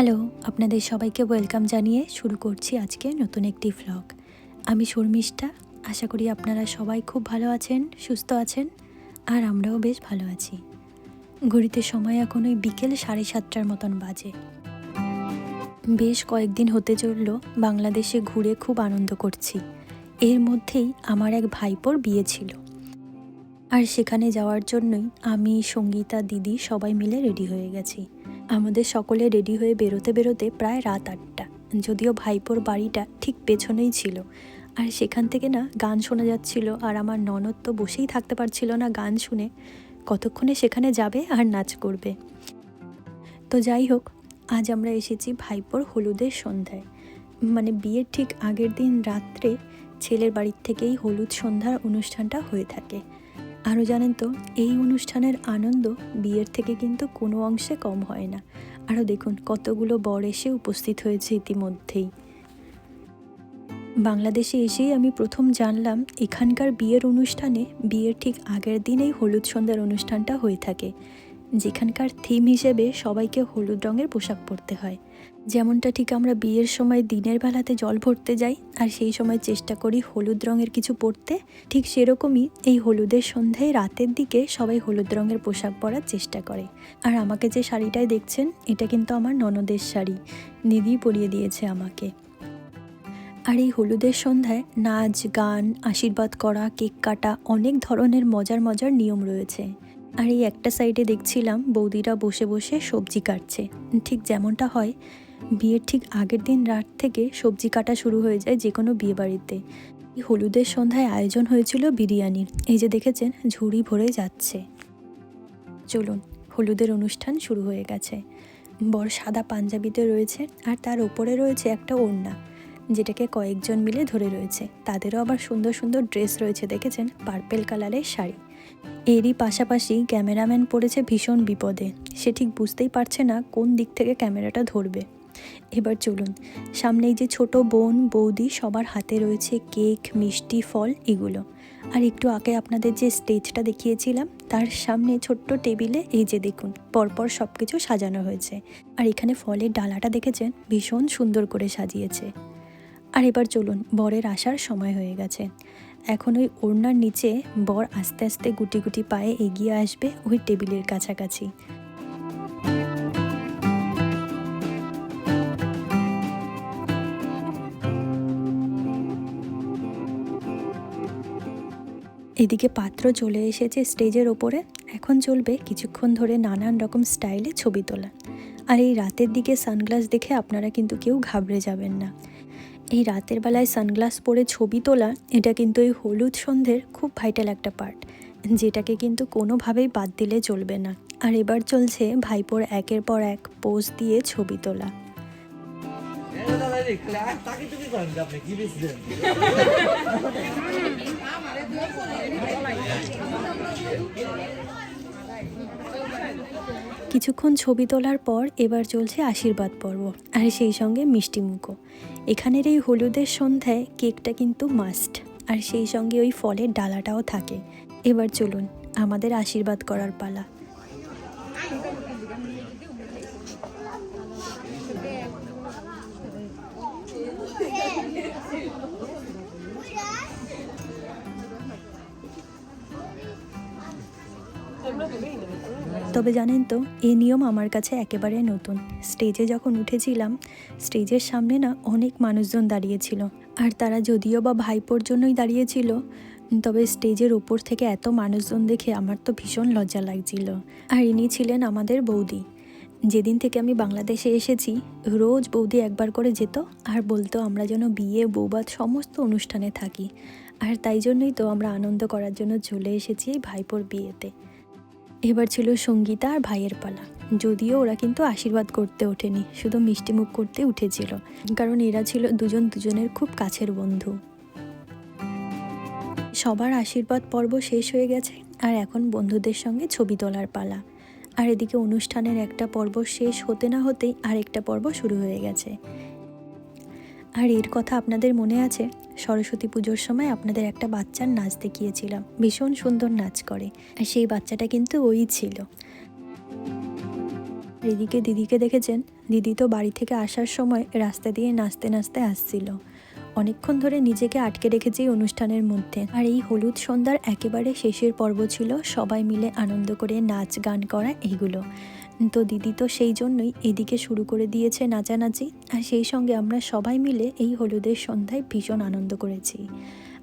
Hello, আপনাদের সবাইকে welcome জানিয়ে শুরু করছি আজকে নতুন একটি ভ্লগ। আমি শর্মিষ্ঠা। আশা করি আপনারা সবাই খুব ভালো আছেন, সুস্থ আছেন, আর আমরাও বেশ ভালো আছি। ঘড়িতে সময় এখন ওই বিকেল 7:30টার মতন বাজে। বেশ কয়েকদিন হতে চলল বাংলাদেশে ঘুরে খুব আনন্দ করছি। এর মধ্যেই আমার এক ভাইপোর বিয়ে ছিল, আর সেখানে যাওয়ার জন্যই আমি, সঙ্গীতা, দিদি সবাই মিলে রেডি হয়ে গেছি। আমাদের সকলে রেডি হয়ে বেরোতে বেরোতে প্রায় রাত 8টা। যদিও ভাইপোর বাড়িটা ঠিক পেছনেই ছিল, আর সেখান থেকে না গান শোনা যাচ্ছিল, আর আমার ননদ তো বসেই থাকতে পারছিল না গান শুনে, কতক্ষণে সেখানে যাবে আর নাচ করবে। তো যাই হোক, আজ আমরা এসেছি ভাইপোর হলুদের সন্ধ্যায়। মানে বিয়ের ঠিক আগের দিন রাত্রে ছেলের বাড়ির থেকেই হলুদ সন্ধ্যার অনুষ্ঠানটা হয়ে থাকে। আরও জানেন তো, এই অনুষ্ঠানের আনন্দ বিয়ের থেকে কিন্তু কোনো অংশে কম হয় না। আরও দেখুন কতগুলো বর এসে উপস্থিত হয়েছে ইতিমধ্যেই। বাংলাদেশে এসেই আমি প্রথম জানলাম এখানকার বিয়ের অনুষ্ঠানে বিয়ের ঠিক আগের দিনেই হলুদ সন্ধ্যার অনুষ্ঠানটা হয়ে থাকে, যেখানকার থিম হিসেবে সবাইকে হলুদ রঙের পোশাক পরতে হয়। যেমনটা ঠিক আমরা বিয়ের সময় দিনের বেলাতে জল ভরতে যাই আর সেই সময় চেষ্টা করি হলুদ রঙের কিছু পরতে, ঠিক সেরকমই এই হলুদের সন্ধ্যায় রাতের দিকে সবাই হলুদ রঙের পোশাক পরার চেষ্টা করে। আর আমাকে যে শাড়িটাই দেখছেন, এটা কিন্তু আমার ননদের শাড়ি, দিদি পরিয়ে দিয়েছে আমাকে। আর এই হলুদের সন্ধ্যায় নাচ, গান, আশীর্বাদ করা, কেক কাটা, অনেক ধরনের মজার মজার নিয়ম রয়েছে। আর এই একটা সাইডে দেখছিলাম বৌদিরা বসে বসে সবজি কাটছে। ঠিক যেমনটা হয় বিয়ের ঠিক আগের দিন রাত থেকে সবজি কাটা শুরু হয়ে যায় যে কোনো বিয়ে বাড়িতে। এই হলুদের সন্ধ্যায় আয়োজন হয়েছিল বিরিয়ানির। এই যে দেখেছেন ঝুড়ি ভরে যাচ্ছে। চলুন, হলুদের অনুষ্ঠান শুরু হয়ে গেছে। বর সাদা পাঞ্জাবিতে রয়েছে, আর তার ওপরে রয়েছে একটা ওড়না, যেটাকে কয়েকজন মিলে ধরে রয়েছে। তাদেরও আবার সুন্দর সুন্দর ড্রেস রয়েছে, দেখেছেন, পার্পেল কালারের শাড়ি। এরই পাশাপাশি ক্যামেরাম্যান পড়েছে ভীষণ বিপদে। সে ঠিক বুঝতেই পারছে না কোন দিক থেকে ক্যামেরাটা ধরবে। এবার চলুন, সামনেই যে ছোট বোন, বৌদি সবার হাতে রয়েছে কেক, মিষ্টি, ফল, এগুলো। আর একটু আগে আপনাদের যে স্টেজটা দেখিয়েছিলাম তার সামনে ছোট্ট টেবিলে এই যে দেখুন পরপর সব কিছু সাজানো হয়েছে। আর এখানে ফলের ডালাটা দেখেছেন, ভীষণ সুন্দর করে সাজিয়েছে। আর এবার চলুন, বরের আসার সময় হয়ে গেছে। এখন ওই ওড়নার নিচে বর আস্তে আস্তে গুটি গুটি পায়ে এগিয়ে আসবে ওই টেবিলের কাছাকাছি। এদিকে পাত্র চলে এসেছে স্টেজের ওপরে। এখন চলবে কিছুক্ষণ ধরে নানান রকম স্টাইলে ছবি তোলা। আর এই রাতের দিকে সানগ্লাস দেখে আপনারা কিন্তু কেউ ঘাবড়ে যাবেন না। এই রাতের বেলায় সানগ্লাস পরে ছবি তোলা, এটা কিন্তু এই হলুদ সন্ধ্যের খুব ভাইটাল একটা পার্ট, যেটাকে কিন্তু কোনোভাবেই বাদ দিলে চলবে না। আর এবার চলছে ভাইপোর একের পর এক পোজ দিয়ে ছবি তোলা। কিছুক্ষণ ছবি তোলার পর এবার চলছে আশীর্বাদ পর্ব, আর সেই সঙ্গে মিষ্টি মুখও। এখানের এই হলুদের সন্ধ্যায় কেকটা কিন্তু মাস্ট, আর সেই সঙ্গে ওই ফলের ডালাটাও থাকে। এবার চলুন, আমাদের আশীর্বাদ করার পালা। তবে জানেন তো, এই নিয়ম আমার কাছে একেবারে নতুন। স্টেজে যখন উঠেছিলাম, স্টেজের সামনে না অনেক মানুষজন দাঁড়িয়েছিল, আর তারা যদিও বা ভাইপোর জন্যই দাঁড়িয়েছিল, তবে স্টেজের ওপর থেকে এত মানুষজন দেখে আমার তো ভীষণ লজ্জা লাগছিল। আর ইনি ছিলেন আমাদের বৌদি। যেদিন থেকে আমি বাংলাদেশে এসেছি, রোজ বৌদি একবার করে যেত আর বলতো আমরা যেন বিয়ে, বৌভাত সমস্ত অনুষ্ঠানে থাকি। আর তাই জন্যই তো আমরা আনন্দ করার জন্য চলে এসেছি এই ভাইপোর বিয়েতে। এবার ছিল সঙ্গীতা আর ভাইয়ের পালা। যদিও ওরা কিন্তু আশীর্বাদ করতে ওঠেনি, শুধু মিষ্টি মুখ করতে উঠেছিল, কারণ এরা ছিল দুজন দুজনের খুব কাছের বন্ধু। সবার আশীর্বাদ পর্ব শেষ হয়ে গেছে, আর এখন বন্ধুদের সঙ্গে ছবি তোলার পালা। আর এদিকে অনুষ্ঠানের একটা পর্ব শেষ হতে না হতেই আরেকটা পর্ব শুরু হয়ে গেছে। আর এর কথা আপনাদের মনে আছে, সরস্বতী পুজোর সময় আপনাদের একটা বাচ্চার নাচ দেখিয়েছিলাম, ভীষণ সুন্দর নাচ করে, আর সেই বাচ্চাটা কিন্তু ওই ছিল। এদিকে দিদিকে দেখেছেন, দিদি তো বাড়ি থেকে আসার সময় রাস্তা দিয়ে নাচতে নাচতে আসছিল। অনেকক্ষণ ধরে নিজেকে আটকে রেখেছি অনুষ্ঠানের মধ্যে। আর এই হলুদ সন্ধ্যার একেবারে শেষের পর্ব ছিল সবাই মিলে আনন্দ করে নাচ গান করা এইগুলো। তো দিদি তো সেই জন্যই এদিকে শুরু করে দিয়েছে নাচানাচি, আর সেই সঙ্গে আমরা সবাই মিলে এই হলুদের সন্ধ্যায় ভীষণ আনন্দ করেছি।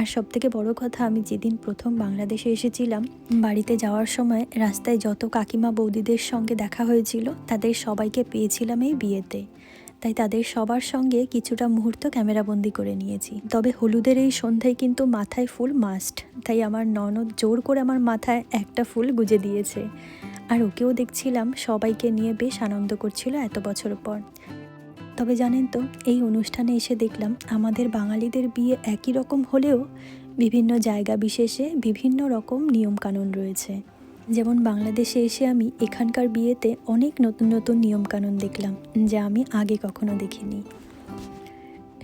আর সবথেকে বড় কথা, আমি যেদিন প্রথম বাংলাদেশে এসেছিলাম, বাড়িতে যাওয়ার সময় রাস্তায় যত কাকিমা বৌদিদের সঙ্গে দেখা হয়েছিল তাদের সবাইকে পেয়েছিলাম এই বিয়েতে। তাই তাদের সবার সঙ্গে কিছুটা মুহূর্ত ক্যামেরাবন্দি করে নিয়েছি। তবে হলুদের এই সন্ধ্যায় কিন্তু মাথায় ফুল মাস্ট, তাই আমার ননদ জোর করে আমার মাথায় একটা ফুল গুজে দিয়েছে। আর ওকেও দেখছিলাম সবাইকে নিয়ে বেশ আনন্দ করছিল এত বছর পর। তবে জানেন তো, এই অনুষ্ঠানে এসে দেখলাম আমাদের বাঙালিদের বিয়ে একই রকম হলেও বিভিন্ন জায়গা বিশেষে বিভিন্ন রকম নিয়মকানুন রয়েছে। যেমন বাংলাদেশে এসে আমি এখানকার বিয়েতে অনেক নতুন নতুন নিয়মকানুন দেখলাম, যা আমি আগে কখনো দেখিনি।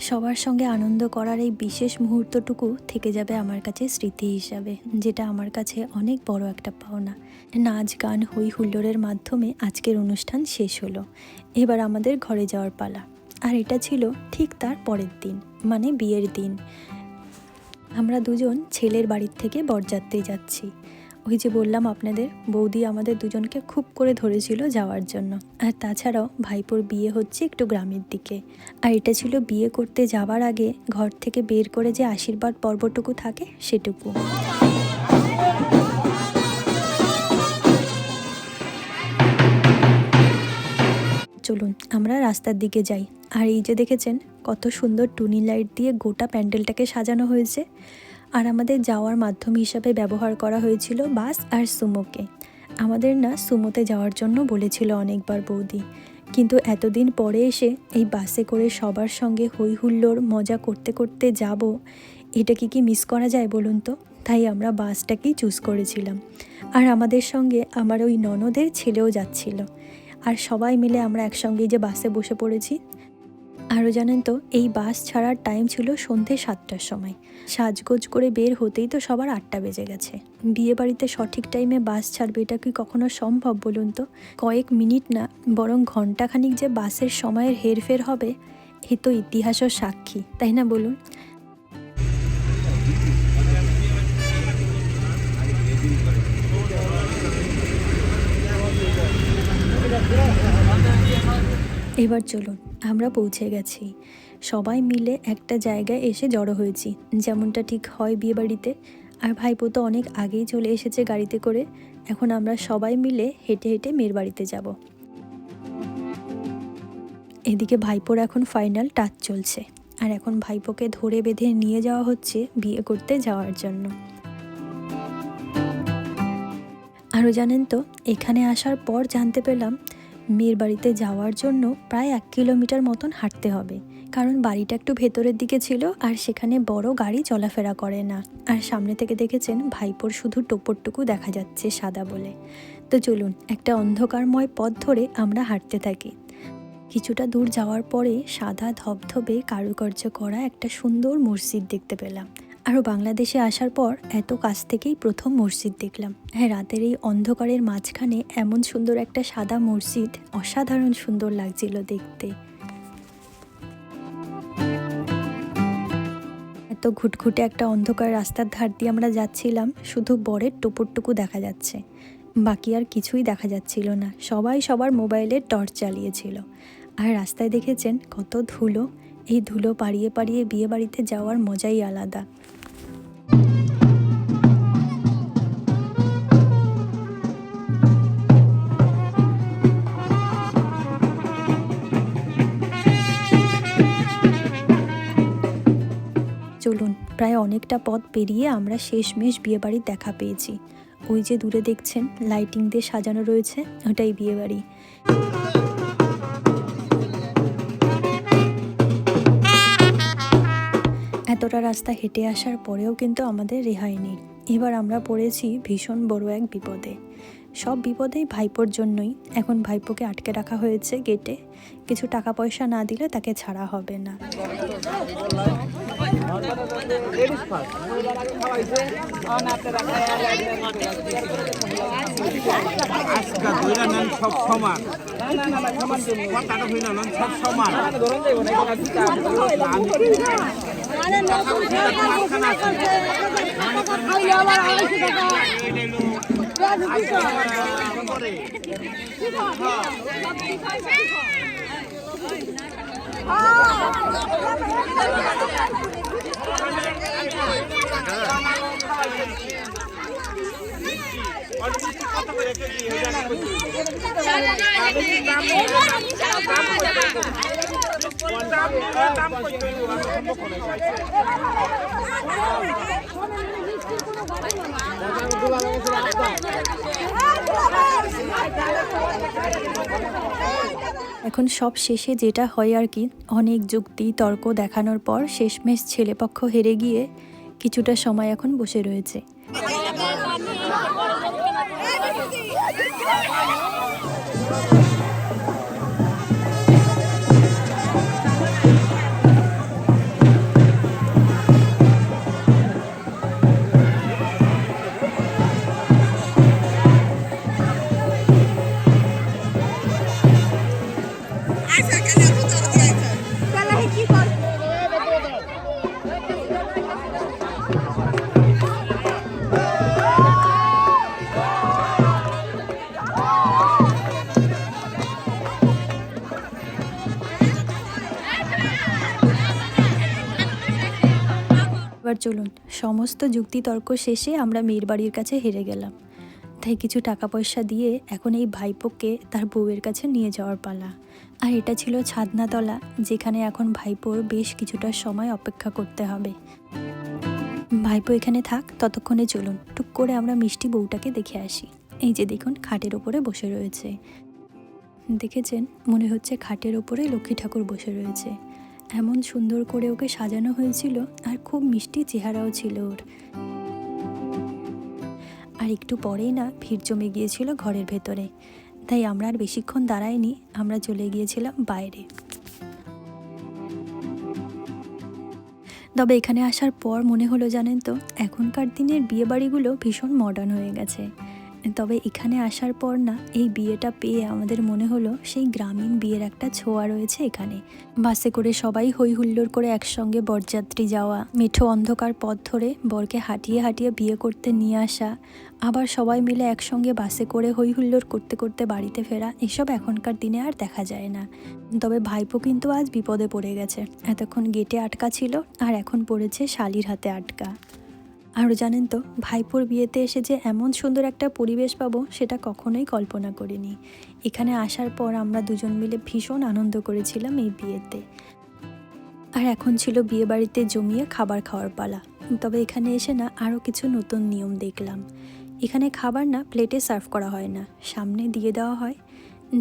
সবার সঙ্গে আনন্দ করার এই বিশেষ মুহূর্তটুকু থেকে যাবে আমার কাছে স্মৃতি হিসাবে, যেটা আমার কাছে অনেক বড় একটা পাওনা। নাচ গান হই হুল্লোড়ের মাধ্যমে আজকের অনুষ্ঠান শেষ হলো। এবার আমাদের ঘরে যাওয়ার পালা। আর এটা ছিল ঠিক তার পরের দিন, মানে বিয়ের দিন। আমরা দুজন ছেলের বাড়ির থেকে বরযাত্রী যাচ্ছি। ওই যে বললাম আপনাদের, বৌদি আমাদের দুজনকে খুব করে ধরেছিল যাওয়ার জন্য। আর তাছাড়াও ভাইপোর বিয়ে হচ্ছে একটু গ্রামের দিকে। আর এটা ছিল বিয়ে করতে যাওয়ার আগে ঘর থেকে বের করে যে আশীর্বাদ পর্বটুকু থাকে সেটুকু। চলুন আমরা রাস্তার দিকে যাই। আর এই যে দেখেছেন কত সুন্দর টুনি লাইট দিয়ে গোটা প্যান্ডেলটাকে সাজানো হয়েছে। আর আমাদের যাওয়ার মাধ্যম হিসাবে ব্যবহার করা হয়েছিল বাস আর সুমোকে। আমাদের না সুমোতে যাওয়ার জন্য বলেছিল অনেকবার বৌদি, কিন্তু এতদিন পরে এসে এই বাসে করে সবার সঙ্গে হই হুল্লোড় মজা করতে করতে যাব, এটা কি মিস করা যায় বলুন তো? তাই আমরা বাসটাকেই চুজ করেছিলাম। আর আমাদের সঙ্গে আমার ওই ননদের ছেলেও যাচ্ছিল। আর সবাই মিলে আমরা একসঙ্গেই যে বাসে বসে পড়েছি। আরও জানেন তো, এই বাস ছাড়ার টাইম ছিল সন্ধে 7টার সময়। সাজগোজ করে বের হতেই তো সবার 8টা বেজে গেছে। বিয়ে বাড়িতে সঠিক টাইমে বাস ছাড়বে, এটা কি কখনো সম্ভব বলুন তো? কয়েক মিনিট না, বরং ঘন্টাখানিক যে বাসের সময়ের হেরফের হবে, এ তো ইতিহাসও সাক্ষী, তাই না বলুন? এবার চলুন, আমরা পৌঁছে গেছি। সবাই মিলে একটা জায়গায় এসে জড়ো হয়েছি, যেমনটা ঠিক হয় বিয়েবাড়িতে। আর ভাইপো তো অনেক আগেই চলে এসেছে গাড়িতে করে। এখন আমরা সবাই মিলে হেঁটে হেঁটে মেয়ের বাড়িতে যাব। এদিকে ভাইপোর এখন ফাইনাল টাচ চলছে। আর এখন ভাইপোকে ধরে বেঁধে নিয়ে যাওয়া হচ্ছে বিয়ে করতে যাওয়ার জন্য। আরও জানেন তো, এখানে আসার পর জানতে পেলাম মেয়ের বাড়িতে যাওয়ার জন্য প্রায় 1 কিলোমিটার মতন হাঁটতে হবে। কারণ বাড়িটা একটু ভেতরের দিকে ছিল, আর সেখানে বড় গাড়ি চলাফেরা করে না। আর সামনে থেকে দেখেছেন ভাইপোর শুধু টোপরটুকু দেখা যাচ্ছে সাদা বলে। তো চলুন, একটা অন্ধকারময় পথ ধরে আমরা হাঁটতে থাকি। কিছুটা দূর যাওয়ার পরে সাদা ধবধবে কারুকার্য করা একটা সুন্দর মসজিদ দেখতে পেলাম। আরও বাংলাদেশে আসার পর এত কাছ থেকেই প্রথম মসজিদ দেখলাম। হ্যাঁ, রাতের এই অন্ধকারের মাঝখানে এমন সুন্দর একটা সাদা মসজিদ অসাধারণ সুন্দর লাগছিল দেখতে। এত ঘুটঘুটে একটা অন্ধকার রাস্তার ধার দিয়ে আমরা যাচ্ছিলাম, শুধু বরের টোপরটুকু দেখা যাচ্ছে, বাকি আর কিছুই দেখা যাচ্ছিল না। সবাই সবার মোবাইলের টর্চ চালিয়েছিল। আর রাস্তায় দেখেছেন কত ধুলো। এই ধুলো পাড়িয়ে পাড়িয়ে বিয়ে বাড়িতে যাওয়ার মজাই আলাদা। চলুন, প্রায় অনেকটা পথ পেরিয়ে আমরা শেষমেশ বিয়েবাড়ির দেখা পেয়েছি। ওই যে দূরে দেখছেন লাইটিং দিয়ে সাজানো রয়েছে, ওটাই বিয়েবাড়ি। এতটা রাস্তা হেঁটে আসার পরেও কিন্তু আমাদের রেহাই নেই। এবার আমরা পড়েছি ভীষণ বড় এক বিপদে। সব বিপদেই ভাইপোর জন্যই। এখন ভাইপোকে আটকে রাখা হয়েছে গেটে। কিছু টাকা পয়সা না দিলে তাকে ছাড়া হবে না। আজকা ধইরা নেন সব সমান কথাটা হইল নেন সব সমান এখন সব শেষে যেটা হয় আর কি, অনেক যুক্তি তর্ক দেখানোর পর শেষমেশ ছেলেপক্ষ হেরে গিয়ে কিছুটা সময় এখন বসে রয়েছে। এবার চলুন, সমস্ত যুক্তিতর্ক শেষে আমরা মেয়ের বাড়ির কাছে হেরে গেলাম, তাই কিছু টাকা পয়সা দিয়ে এখন এই ভাইপোকে তার বউয়ের কাছে নিয়ে যাওয়ার পালা। আর এটা ছিল ছাদনাতলা, যেখানে এখন ভাইপোর বেশ কিছুটা সময় অপেক্ষা করতে হবে। ভাইপো এখানে থাক, ততক্ষণে চলুন টুক করে আমরা মিষ্টি বউটাকে দেখে আসি। এই যে দেখুন, খাটের ওপরে বসে রয়েছে। দেখেছেন, মনে হচ্ছে খাটের ওপরে লক্ষ্মী ঠাকুর বসে রয়েছে। এমন সুন্দর করে ওকে সাজানো হয়েছিল, আর খুব মিষ্টি চেহারাও ছিল ওর। আর একটু পরেই না ভিড় জমে গিয়েছিল ঘরের ভেতরে, তাই আমরা আর বেশিক্ষণ দাঁড়াইনি, আমরা চলে গিয়েছিলাম বাইরে। তবে এখানে আসার পর মনে হলো, জানেন তো, এখনকার দিনের বিয়ে বাড়িগুলো ভীষণ মডার্ন হয়ে গেছে। তবে এখানে আসার পর না, এই বিয়েটা পেয়ে আমাদের মনে হলো সেই গ্রামীণ বিয়ের একটা ছোঁয়া রয়েছে এখানে। বাসে করে সবাই হই হুল্লোড় করে একসঙ্গে বরযাত্রী যাওয়া, মেঠো অন্ধকার পথ ধরে বরকে হাঁটিয়ে হাঁটিয়ে বিয়ে করতে নিয়ে আসা, আবার সবাই মিলে একসঙ্গে বাসে করে হই হুল্লোড় করতে করতে বাড়িতে ফেরা, এসব এখনকার দিনে আর দেখা যায় না। তবে ভাইপো কিন্তু আজ বিপদে পড়ে গেছে। এতক্ষণ গেটে আটকা ছিল, আর এখন পড়েছে শালির হাতে আটকা। আর জানেন তো, ভাইপোর বিয়েতে এসে যে এমন সুন্দর একটা পরিবেশ পাবো, সেটা কখনোই কল্পনা করিনি। এখানে আসার পর আমরা দুজন মিলে ভীষণ আনন্দ করেছিলাম এই বিয়েতে। আর এখন ছিল বিয়ে বাড়িতে জমিয়ে খাবার খাওয়ার পালা। তবে এখানে এসে না আরও কিছু নতুন নিয়ম দেখলাম। এখানে খাবার না প্লেটে সার্ভ করা হয় না, সামনে দিয়ে দেওয়া হয়,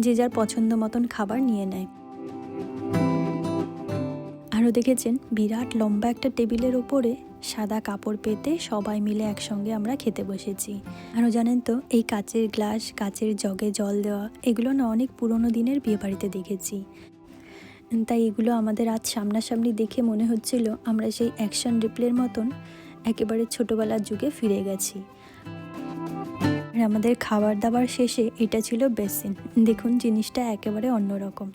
যে যার পছন্দ মতন খাবার নিয়ে নেয়। আরও দেখেছেন, বিরাট লম্বা একটা টেবিলের ওপরে সাদা কাপড় পেতে সবাই মিলে একসঙ্গে আমরা খেতে বসেছি। আরও জানেন তো, এই কাচের গ্লাস, কাচের জগে জল দেওয়া, এগুলো না অনেক পুরনো দিনের বিয়েবাড়িতে দেখেছি। তাই এগুলো আমাদের আজ সামনাসামনি দেখে মনে হচ্ছিল আমরা সেই অ্যাকশন রিপ্লের মতন একেবারে ছোটোবেলার যুগে ফিরে গেছি। আর আমাদের খাবার দাবার শেষে এটা ছিল বেসিন। দেখুন, জিনিসটা একেবারে অন্যরকম।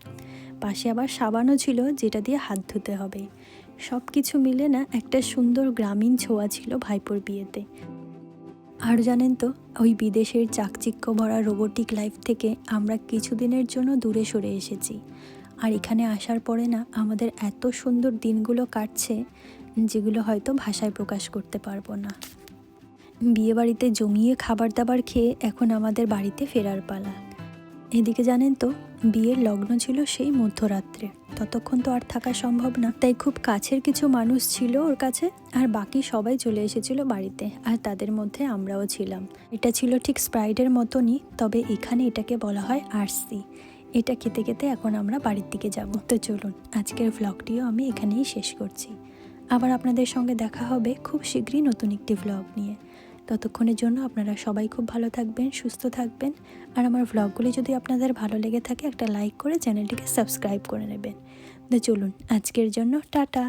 পাশে আবার সাবানও ছিল, যেটা দিয়ে হাত ধুতে হবে। সব কিছু মিলে না একটা সুন্দর গ্রামীণ ছোঁয়া ছিল ভাইপোর বিয়েতে। আর জানেন তো, ওই বিদেশের চাকচিক্য ভরা রোবোটিক লাইফ থেকে আমরা কিছুদিনের জন্য দূরে সরে এসেছি। আর এখানে আসার পরে না আমাদের এত সুন্দর দিনগুলো কাটছে, যেগুলো হয়তো ভাষায় প্রকাশ করতে পারবো না। বিয়েবাড়িতে জমিয়ে খাবার দাবার খেয়ে এখন আমাদের বাড়িতে ফেরার পালা। এদিকে জানেন তো, বিয়ের লগ্ন ছিল সেই মধ্যরাত্রে। ততক্ষণ তো আর থাকা সম্ভব না, তাই খুব কাছের কিছু মানুষ ছিল ওর কাছে, আর বাকি সবাই চলে এসেছিল বাড়িতে, আর তাদের মধ্যে আমরাও ছিলাম। এটা ছিল ঠিক স্প্রাইটের মতনই, তবে এখানে এটাকে বলা হয় আরসি। এটা খেতে খেতে এখন আমরা বাড়ির দিকে যাব। তো চলুন, আজকের ভ্লগটিও আমি এখানেই শেষ করছি। আবার আপনাদের সঙ্গে দেখা হবে খুব শীঘ্রই নতুন একটি ভ্লগ নিয়ে। ততক্ষণের জন্য আপনারা সবাই খুব ভালো থাকবেন, সুস্থ থাকবেন। আর আমার ভ্লগগুলি যদি আপনাদের ভালো লেগে থাকে, একটা লাইক করে চ্যানেলটিকে সাবস্ক্রাইব করে নেবেন। তো চলুন, আজকের জন্য টাটা।